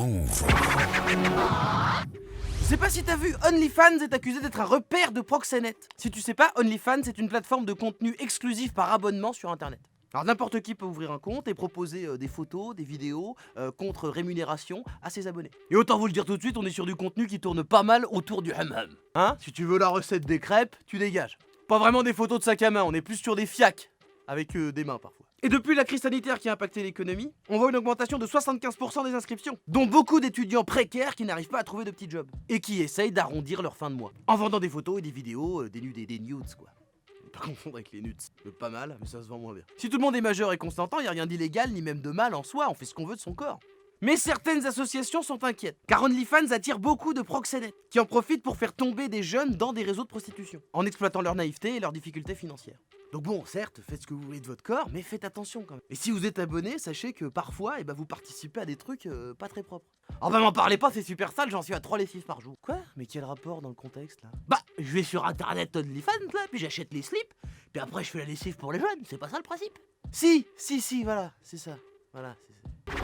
Move. Je sais pas si t'as vu, OnlyFans est accusé d'être un repère de proxénètes. Si tu sais pas, OnlyFans c'est une plateforme de contenu exclusif par abonnement sur internet. Alors n'importe qui peut ouvrir un compte et proposer des photos, des vidéos contre rémunération à ses abonnés. Et autant vous le dire tout de suite, on est sur du contenu qui tourne pas mal autour du hum-hum. Hein? Si tu veux la recette des crêpes, tu dégages. Pas vraiment des photos de sac à main, on est plus sur des fiacs, avec des mains parfois. Et depuis la crise sanitaire qui a impacté l'économie, on voit une augmentation de 75% des inscriptions, dont beaucoup d'étudiants précaires qui n'arrivent pas à trouver de petits jobs, et qui essayent d'arrondir leur fin de mois, en vendant des photos et des vidéos, des nudes et des nudes quoi. Pas confondre avec les nudes, pas mal, mais ça se vend moins bien. Si tout le monde est majeur et consentant, y a rien d'illégal ni même de mal en soi, on fait ce qu'on veut de son corps. Mais certaines associations sont inquiètes, car OnlyFans attire beaucoup de proxénètes, qui en profitent pour faire tomber des jeunes dans des réseaux de prostitution, en exploitant leur naïveté et leurs difficultés financières. Donc bon, certes, faites ce que vous voulez de votre corps, mais faites attention quand même. Et si vous êtes abonné, sachez que parfois, vous participez à des trucs pas très propres. Oh bah m'en parlez pas, c'est super sale, j'en suis à 3 lessives par jour. Quoi? Mais quel rapport dans le contexte là? Bah, je vais sur internet OnlyFans là, puis j'achète les slips, puis après je fais la lessive pour les jeunes, c'est pas ça le principe? Si, voilà, c'est ça. Voilà, c'est ça.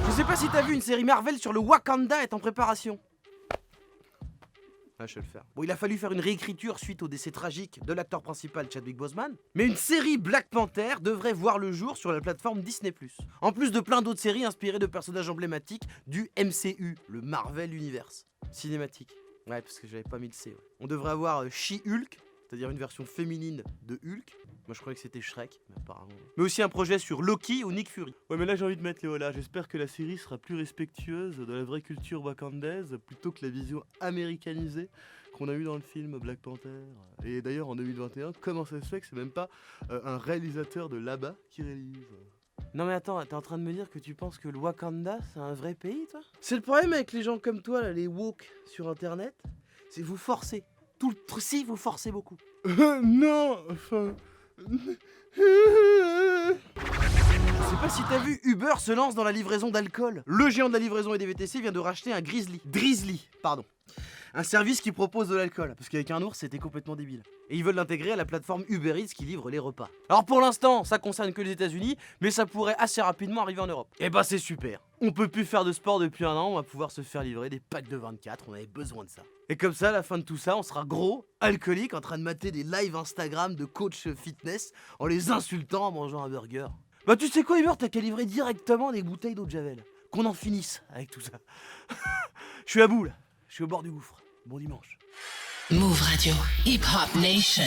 Je sais pas si t'as vu une série Marvel sur le Wakanda est en préparation. Ah, je vais le faire. Bon, il a fallu faire une réécriture suite au décès tragique de l'acteur principal Chadwick Boseman, mais une série Black Panther devrait voir le jour sur la plateforme Disney+. En plus de plein d'autres séries inspirées de personnages emblématiques du MCU, le Marvel Universe cinématique. Ouais, parce que j'avais pas mis le C. Ouais. On devrait avoir She-Hulk, c'est-à-dire une version féminine de Hulk. Moi je croyais que c'était Shrek, mais apparemment. Mais aussi un projet sur Loki ou Nick Fury. Ouais, mais là j'ai envie de mettre Léola. J'espère que la série sera plus respectueuse de la vraie culture wakandaise plutôt que la vision américanisée qu'on a eue dans le film Black Panther. Et d'ailleurs en 2021, comment ça se fait que c'est même pas un réalisateur de là-bas qui réalise? Non mais attends, t'es en train de me dire que tu penses que le Wakanda c'est un vrai pays, toi? C'est le problème avec les gens comme toi, là, les woke sur internet, c'est vous forcez. Tout le si vous forcez beaucoup. Non, enfin. Je sais pas si t'as vu, Uber se lance dans la livraison d'alcool. Le géant de la livraison et des VTC vient de racheter un Drizzly, pardon. Un service qui propose de l'alcool, parce qu'avec un ours c'était complètement débile. Et ils veulent l'intégrer à la plateforme Uber Eats qui livre les repas. Alors pour l'instant, ça concerne que les États-Unis, mais ça pourrait assez rapidement arriver en Europe. Et bah c'est super. On peut plus faire de sport depuis 1 an, on va pouvoir se faire livrer des packs de 24, on avait besoin de ça. Et comme ça, à la fin de tout ça, on sera gros, alcoolique, en train de mater des lives Instagram de coach fitness en les insultant en mangeant un burger. Bah tu sais quoi Uber, t'as qu'à livrer directement des bouteilles d'eau de Javel. Qu'on en finisse avec tout ça. Je suis à bout là, je suis au bord du gouffre. Bon dimanche. Move Radio, Hip Hop Nation.